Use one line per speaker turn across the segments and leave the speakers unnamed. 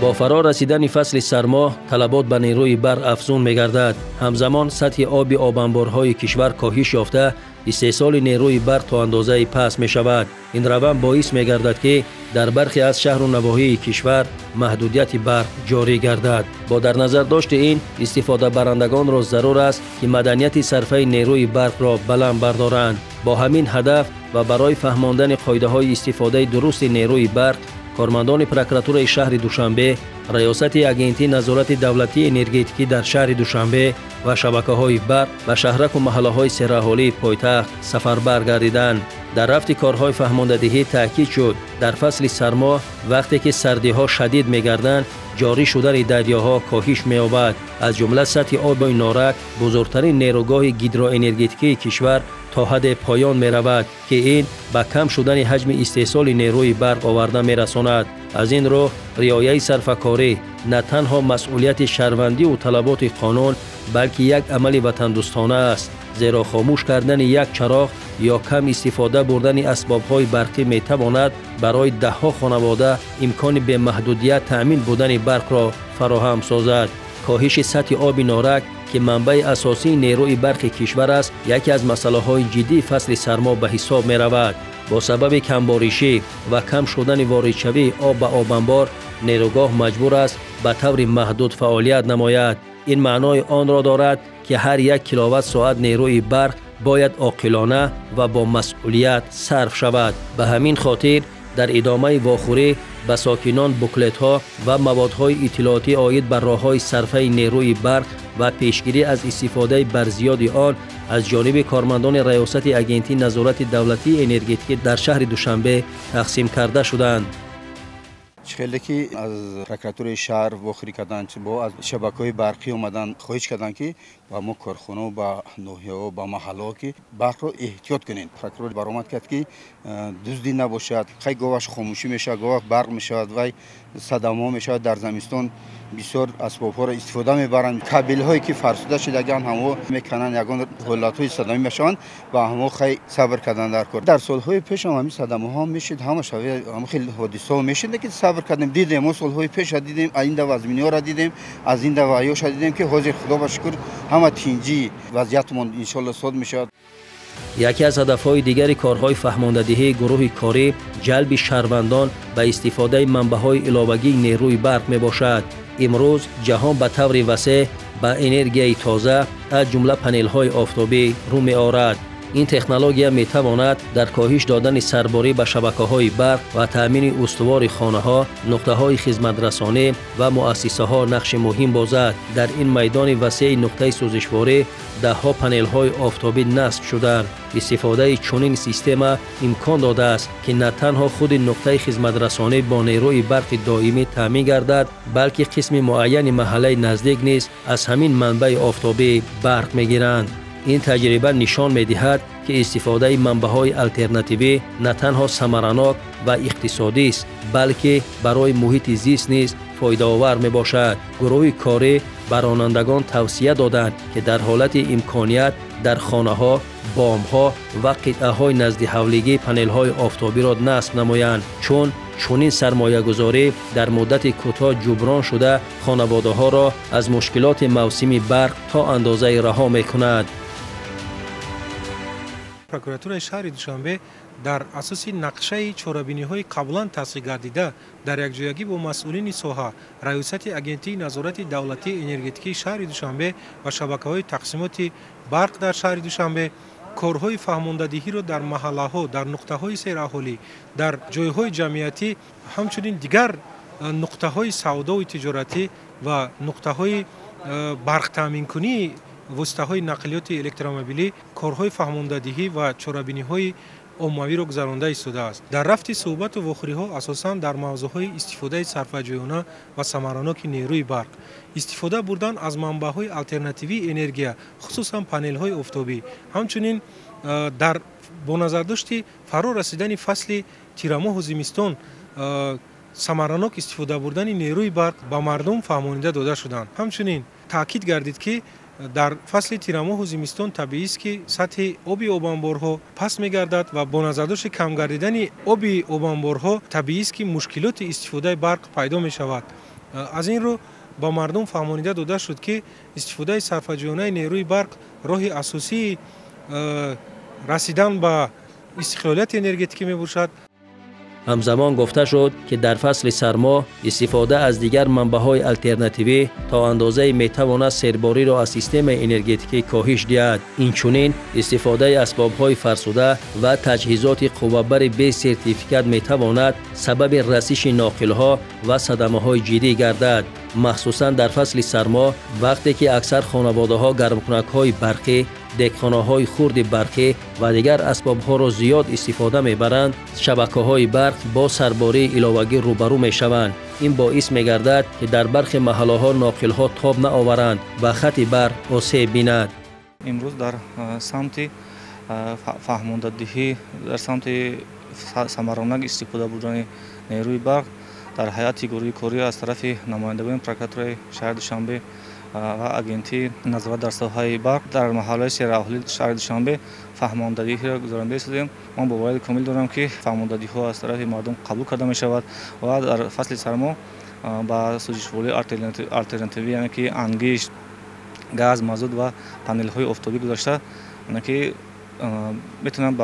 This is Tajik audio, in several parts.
با فرا رسیدن فصل سرما طلبات به نیروی برق افزون می‌گردد. همزمان سطح آب آبانبارهای کشور کاهش یافته استحصال نیروی برق تا اندازه پس می‌شود. این روند باعث می‌گردد که در برخی از شهر و نواحی کشور محدودیت برق جاری گردد. با در نظر داشت این استفاده برندگان را ضرور است که مدنیت صرفه نیروی برق را بلند بردارند. با همین هدف و برای فهماندن قاعده‌های استفاده درست نیروی برق، کارمندان پروکراتور شهر دوشنبه، ریاست اگنتی نظارت دولتی انرژتیکی در شهر دوشنبه و شبکه‌های برق و شهرک و محله‌های سرحالی پایتخت سفربر گردیدند. در رفت کارهای فهماندهی تاکید شد در فصل سرما وقتی که سردی‌ها شدید می‌گردند جاری شدن دریاها کاهش می‌یابد. از جمله سطح آب نارک بزرگترین نیروگاه هیدروانرژتیکی کشور تا حد پایان می‌رود که این به کم شدن حجم استحصال نیروی برق آورده می‌رساند. از این رو رعایت صرفه‌کاری نه تنها مسئولیت شهروندی و طلبات قانون بلکه یک عمل وطندوستانه است، زیرا خاموش کردن یک چراغ یا کم استفاده بردن اسباب‌های برقی می‌تواند برای ده‌ها خانواده امکان به محدودیت تأمین بودن برق را فراهم سازد. کاهش سطح آب نارک که منبع اساسی نیروی برق کشور است، یکی از مسائل جدی فصل سرما به حساب می‌رود. با سبب کمباریشی و کم شدن واردشوی آب به آبانبار، نیروگاه مجبور است به طور محدود فعالیت نماید. این معنای آن را دارد که هر یک کیلووات ساعت نیروی برق باید عاقلانه و با مسئولیت صرف شود. به همین خاطر در ادامه واخوری به ساکنان بوکلت‌ها و موادهای اطلاعاتی عاید بر راه‌های صرفه نیروی برق و پیشگیری از استفاده برزیاد آن از جانب کارمندان ریاست اگنتی نظارت دولتی انرژتیکی در شهر دوشنبه تقسیم کرده شدند.
خیلی که از پروکراتور شهر واخوری کردن با از شبکه‌های برقی اومدن خواهش کردن که با ما کارخانه و با ناحیه و با محله که برق رو احتیاط کنین. پروکراتور برآمد کرد که دزدی نباشد، خیلی گاهش خاموشی میشه، گاه برق میشود و صدمه میشود. در زمستان بسیار اسباب‌ها را استفاده میبرند. کابل‌هایی که فرسوده شدگان همو میکنن یگان حالت‌های صدمه میشن و همو خیلی صبر کردن در کار. در سال‌های پیش هم همین صدمه‌ها میشد، هم خیلی حادثه‌ها میشد که صبر کردیم. دیدیم ما سال‌های پیش دیدیم، این دو وزمینی‌ها را دیدیم، از این دو وایاش دیدیم که حاضر خدا با شکر همه تینجی وضعیتمون ان شاء الله صاد میشد.
یکی از هدف‌های دیگری کارهای فهماندهی گروه کاری جلب شهروندان به استفاده منبع‌های علاوه‌ای نیروی برق میباشد. امروز جهان به طور وسیع به انرژی تازه از جمله پنل‌های آفتابی رو می‌آورد. این تکنولوژی می‌تواند در کاهش دادن سرباری به شبکه‌های برق و تأمین استوار خانه‌ها، نقطه‌های خدمت‌رسانی و مؤسسه‌ها نقش مهم بازد. در این میدان وسیع نقطه سوزشواری ده‌ها پنل‌های آفتابی نصب شده. استفاده چنین سیستم امکان داده است که نه تنها خود نقطه خدمت‌رسانی با نیروی برق دائمی تامین گردد، بلکه قسم معین محله نزدیک نیز از همین منبع آفتابی برق می‌گیرند. این تجربه نشان می‌دهد که استفاده منبع‌های آلترناتیوی نه تنها ثمرناک و اقتصادی است، بلکه برای محیط زیست نیز فایده‌آور میباشد. گروه کاری به رانندگان توصیه دادند که در حالت امکانیت در خانه‌ها، بام‌ها و قطعه‌های نزد حولگی پنل‌های آفتابی را نصب نمایند، چون چنین سرمایه‌گذاری در مدت کوتاه جبران شده خانواده‌ها را از مشکلات موسمی برق تا اندازه رها می‌کند.
پروکراتور شهر دوشنبه در اساس نقشه چاره‌بینی‌های قبلا تصویب گردیده در یکجایگی با مسئولین ساحه، ریاست اگنتی نظارت دولتی انرژتیکی شهر دوشنبه و شبکه‌های تقسیمات برق در شهر دوشنبه کارهای فهماندهی را در محله‌ها، در نقطه‌های سیراحالی، در جای‌های جمعیتی، همچنین دیگر نقطه‌های سودا و تجارتی و نقطه‌های برق تامین کنی واسطه‌های نقلیات الکترومبیلی کارهای فهماندهی و چاره‌بینی‌های عمومی را گذرانده ایستاده است. در رفت صحبت و واخوری‌ها اساساً در موضوع‌های استفاده صرفه‌جویانه و ثمرناک نیروی برق، استفاده بردن از منبع‌های آلترناتیوی انرژی، خصوصاً پنل‌های آفتابی، همچنین در با نظر داشتی فرا رسیدن فصل تیرماه و زمستان ثمرناک استفاده بردن نیروی برق به مردم فهمانیده داده شدند. همچنین تاکید گردید که در فصل تیرماه و زمستان طبیعی است که سطح آب آبانبارها پس می‌گردد و با نظر داشت کم گردیدن آب آبانبارها طبیعی است که مشکلات استفاده برق پیدا می‌شود аз ин рӯ ба мардум фаҳмонида дода шуд ки истифодаи сарфаҷӯёнаи нерӯи барқ роҳи асосии расидан ба истиқлолияти энергетикӣ мебошад.
ҳамзамон гуфта шуд ки дар фасли сармо истифода аз дигар манбаъҳои алтернативӣ то андозае метавонад сербориро аз системаи энергетикӣ коҳиш диҳад. инчунин истифодаи асбобҳои фарсуда ва таҷҳизоти қувватбари бесертификат метавонад сабаби расиши ноқилҳо ва садамаҳои ҷиддӣ гардад, махсусан дар фасли сармо вақте ки аксар хонаводаҳо гармкунакҳои барқӣ, дehхонаҳои хурди барқӣ ва дигар асбобҳоро зиёд истифода мебаранд. шабакаҳои барқ бо сарбории иловагӣ рӯбарӯ мешаванд. ин боис мегардад ки дар бархи маҳаллаҳо ноқилҳо тоб наоваранд ва хати барқ осеб бинад.
имрӯз дар самти фаҳмондадиҳӣ дар самти самаронак истифода бурдани нерӯи барқ дар ҳайати гурӯҳи корӣ аз тарафи намояндагони прокуратураи шаҳри Душанбе ва агентии назорат дар соҳаи барқ дар маҳаллаи сераҳолии шаҳри Душанбе фаҳмондадиҳиро гузаронда истодем. ман боварии комил дорам ки фаҳмондадиҳо аз тарафи мардум қабул карда мешавад ва дар фасли сармо ба сӯзишвории алтернативӣ, яъне ки ангишт, газ, мазут ва панелҳои офтобӣ гузашта, яъне ки метавонанд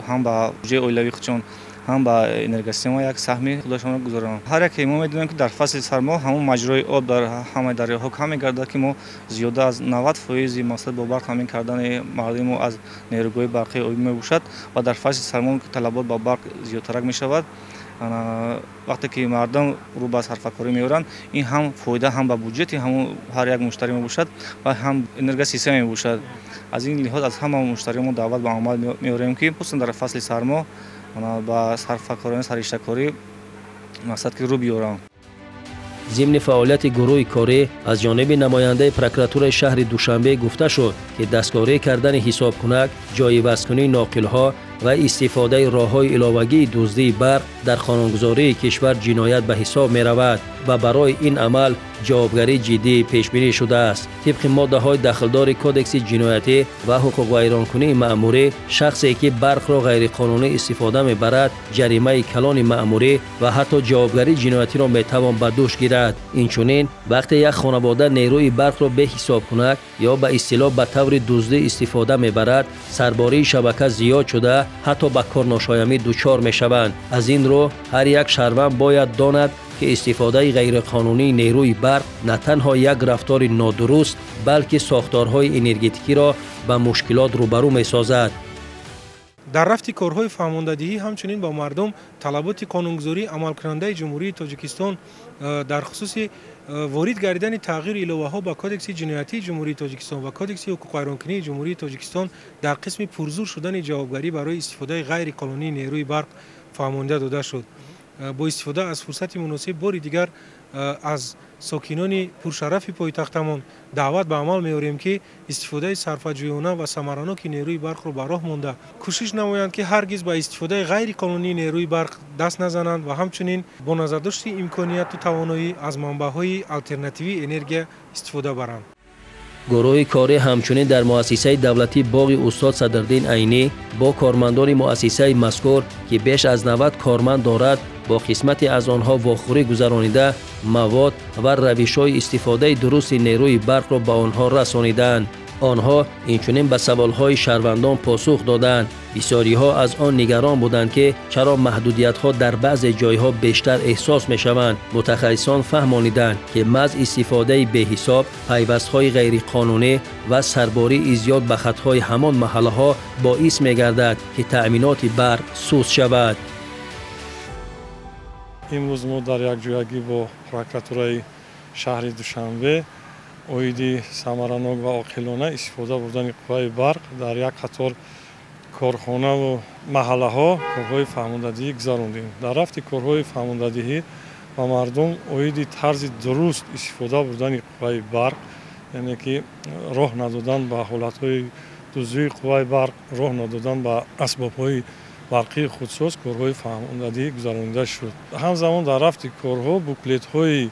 ҳам ба буҷаи оилавии худшон ҳам ба энергосистема як саҳми худашонро гузаронанд. ҳар яке мо медонем ки дар фасли сармо ҳамон маҷрои об дар ҳамаи дарёҳо кам мегардад ки мо зиёда аз 90% мақсад бо барқ тамин кардани мардуми мо аз нерӯгоҳи барқи обӣ мебошад ва дар фасли сармо талабот ба барқ зиёдтарак мешавад. вақте ки мардум рӯ ба сарфакорӣ меоранд, ин ҳам фоида ҳам ба бюджети ҳар як муштарӣ мебошад ва ҳам энергосистема мебошад. аз ин лиҳоз аз ҳама муштариён мо даъват ба амал меорем ки хусусан дар фасли сармо ба сарфакорона сариштакорӣ мақсад ки рӯ биёрам.
ضمن فعالیت گروه کاری از جانب نماینده پروکراتور شهر دوشنبه گفته شد که دستکاری کردن حسابکنک، جای وصل‌کنی ناقل‌ها و استفاده راه‌های علاوه‌ای دزدی برق در قانونگذاری کشور جنایت به حساب می‌رود و برای این عمل جوابگری جدی پیش بینی شده است. طبق ماده‌های داخلدار کودکس جنایتی و حقوق ویرانکنی مأموری، شخصی که برق را غیرقانونی استفاده می‌برد، جریمه کلان مأموری و حتی جوابگری جنایتی را می‌توان به دوش گیرد. اینچنین وقتی یک خانواده نیروی برق را به حساب کنک یا به اصطلاح به طور دزدی استفاده می‌برد، سرباری شبکه زیاد شده حتی به کار ناشایمی دچار می‌شوند. از این رو هر یک شهروند باید داند که استفاده غیرقانونی نیروی برق نه تنها یک رفتار نادرست بلکه ساختارهای انرژتیکی را به مشکلات روبرو می‌سازد.
дар рафти корҳои фаҳмондадиҳӣ ҳамчунин ба мардум талаботи қонунгузории амалкунандаи ҷумҳурии Тоҷикистон дар хусуси ворид гардидани тағйири иловаҳо ба кодекси ҷиноятии ҷумҳурии Тоҷикистон ва кодекси ҳуқуқвайронкунии ҷумҳурии Тоҷикистон дар қисми пурзур шудани ҷавобгарӣ барои истифодаи ғайриқонунии нерӯи барқ фаҳмонида дода шуд. бо истифода аз фурсати муносиб бори дигар аз сокинони пуршарафи пойтахтамон даъват ба амал меорем ки истифодаи сарфаҷӯёна ва самараноки нерӯи барқро ба роҳ монда кӯшиш намоянд ки ҳаргиз ба истифодаи ғайриқонунии нерӯи барқ даст назананд ва ҳамчунин бо назардошти имконияту тавоноӣ аз манбаъҳои алтернативии энергия истифода баранд.
گروه کاری همچنین در مؤسسه دولتی باغ استاد صدرالدین عینی با کارمندان مؤسسه مذکور که بیش از 90 کارمند دارد با قسمت از آنها واخوری گذرانیده مواد و روش‌های استفاده درست نیروی برق را به آنها رسانیدند. آنها اینچنین به سوالهای شهروندان پاسخ دادند. بسیاری‌ها از آن نگران بودند که چرا محدودیت‌ها در بعضی جای‌ها بیشتر احساس می‌شوند. متخصصان فهمانیدند که محض استفاده بی‌حساب، پیوست‌های غیرقانونی و سرباری زیاد به خط‌های همان محله‌ها باعث می‌گردد که تأمینات برق سوس شود.
امروز ما در یک جایگی با پروکراتورای شهر دوشنبه اویدی سامرانوک و عاقلانه استفاده بردن قوای برق در یک قطار کارخانه و محله ها کارهای فهماندهی گذراندیم. در رفت کارهای فهماندهی و مردم اویدی طرز درست استفاده بردن قوای برق، یعنی که راه ندادن به حالت های دزدی قوای برق، راه ندادن به اسباب های برقی خودساز کارهای فهماندهی گذرانده شد. همزمان در رفت کارها بوکلت های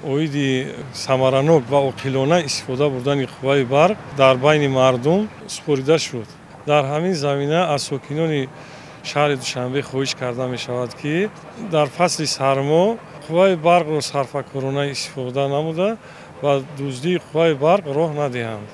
اویدی سامرانوک و عاقلانه استفاده بردن قوای برق در بین مردم سپرده شد. در همین زمینه از ساکنان شهر دوشنبه خواهش کرده می شود که در فصل سرما қувваи барқро сарфакорона истифода намуда ва дуздии қувваи барқ роҳ надиҳанд.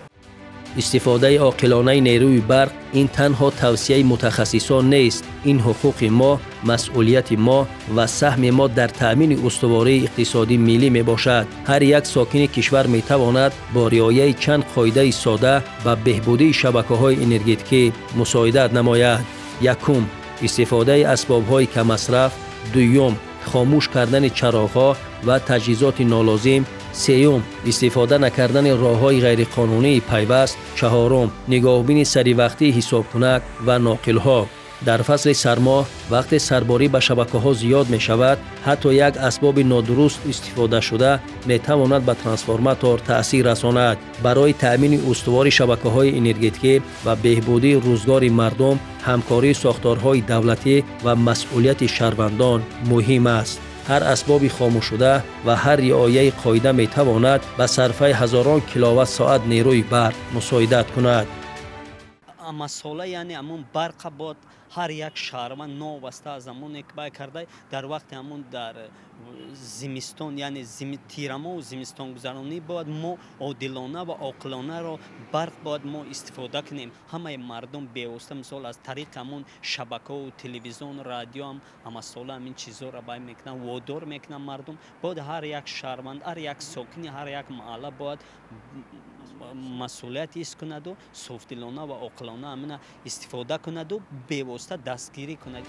استفاده عاقلانه نیروی برق این تنها توصیه متخصصان نیست، این حقوق ما، مسئولیت ما و سهم ما در تأمین استواری اقتصادی ملی می باشد. هر یک ساکن کشور می تواند با رعایت چند قاعده ساده و بهبودی شبکه‌های انرژیتیکی مساعدت نماید. یکم، استفاده اسباب‌های کم مصرف. دوم، خاموش کردن چراغ‌ها و تجهیزات نالازم. سیوم، استفاده نکردن راه‌های غیرقانونی پیوست. چهارم، نگاهبین سری وقتی حسابکنک و ناقل‌ها. در فصل سرما وقت سرباری به شبکه‌ها زیاد می‌شود، حتی یک اسباب نادرست استفاده شده می‌تواند به ترانسفورماتور تأثیر رساند. برای تأمین استواری شبکه‌های انرژیتیکی و بهبودی روزگار مردم، همکاری ساختارهای دولتی و مسئولیت شهروندان مهم است. هر اسباب خاموش شده و هر رعایت قاعده می‌تواند به صرفه هزاران کیلووات ساعت نیروی برق مساعدت کند.
مسئله یعنی همون برق بود هر یک شهروند نوبسته از همون اکبای کرده در وقت همون در زمستان یعنی تیرما و زمستان گذرانی باید ما عادلانه و عاقلانه را برق باید ما استفاده کنیم. همه مردم بیوسته مثال از طریق همون شبکه و تلویزیون رادیو هم مسئله همین چیزا را باید میکنن وادار میکنن مردم باید هر یک شهروند هر یک ساکنی هر یک محله باید مسئولیت ایست کند و صافدلانه و عاقلانه همین استفاده کند و بیواسطه دستگیری کند.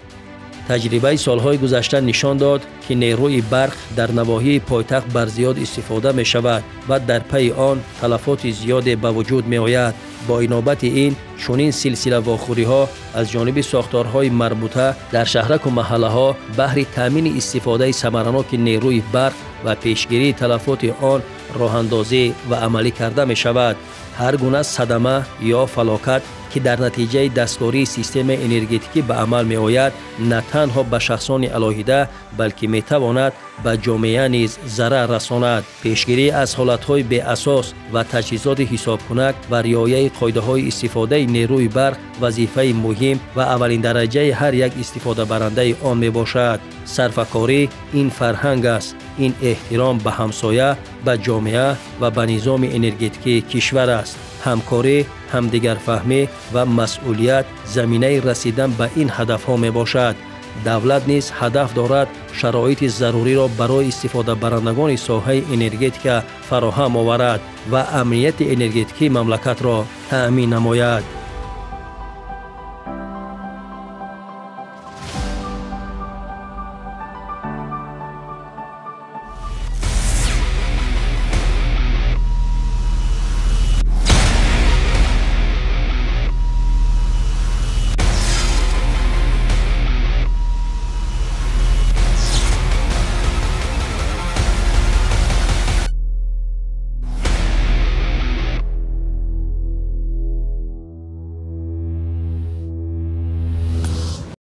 تجربه سالهای گذشته نشان داد که نیروی برق در نواحی پایتخت بر زیاد استفاده می شود و در پی آن تلفات زیاد به وجود می آید. با اینابت این چنین سلسله واخوری ها از جانب ساختارهای مربوطه در شهرک و محله ها بهر تامین استفاده ثمرناک نیروی برق و پیشگیری تلفات آن راه اندازی و عملی کرده می شود. هر گونه صدمه یا فلاکت که در نتیجه دستکاری سیستم انرژیتیکی به عمل می آید نه تنها به شخصان علاهیده بلکه می تواند به جامعه نیز ضرر رساند. پیشگیری از حالتهای بی اساس و تجهیزات حساب کنک و رعایت قاعده های استفاده نیروی برق وظیفه مهم و اولین درجه هر یک استفاده برنده آن می باشد. صرفه‌کاری این فرهنگ است، این احترام به همسایه، به جامعه و به نظام انرژیتیکی کشور است. همکاری، همدیگر فهمی و مسئولیت زمینه رسیدن به این هدف ها می باشد. دولت نیز هدف دارد شرایط ضروری را برای استفاده برندگان ساحه انرژیتیک فراهم آورد و امنیت انرژیتیکی مملکت را تأمین نماید.